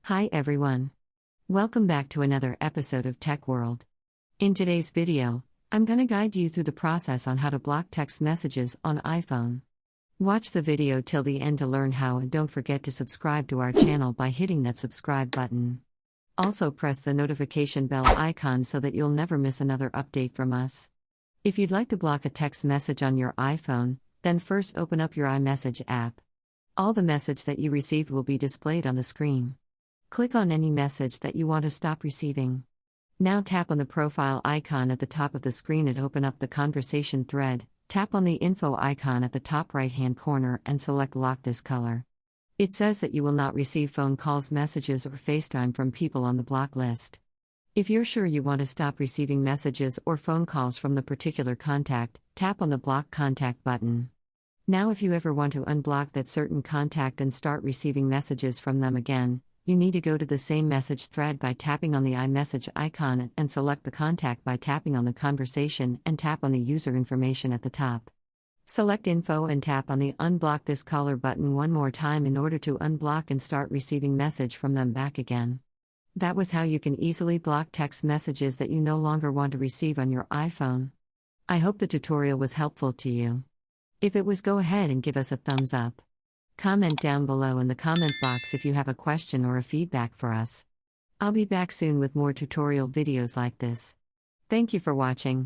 Hi everyone. Welcome back to another episode of Tech World. In today's video, I'm going to guide you through the process on how to block text messages on iPhone. Watch the video till the end to learn how, and don't forget to subscribe to our channel by hitting that subscribe button. Also press the notification bell icon so that you'll never miss another update from us. If you'd like to block a text message on your iPhone, then first open up your iMessage app. All the message that you received will be displayed on the screen. Click on any message that you want to stop receiving. Now tap on the profile icon at the top of the screen and open up the conversation thread. Tap on the info icon at the top right-hand corner and select Lock this color. It says that you will not receive phone calls, messages, or FaceTime from people on the block list. If you're sure you want to stop receiving messages or phone calls from the particular contact, tap on the Block Contact button. Now if you ever want to unblock that certain contact and start receiving messages from them again, you need to go to the same message thread by tapping on the iMessage icon and select the contact by tapping on the conversation and tap on the user information at the top. Select Info and tap on the Unblock this caller button one more time in order to unblock and start receiving message from them back again. That was how you can easily block text messages that you no longer want to receive on your iPhone. I hope the tutorial was helpful to you. If it was, go ahead and give us a thumbs up. Comment down below in the comment box if you have a question or a feedback for us. I'll be back soon with more tutorial videos like this. Thank you for watching.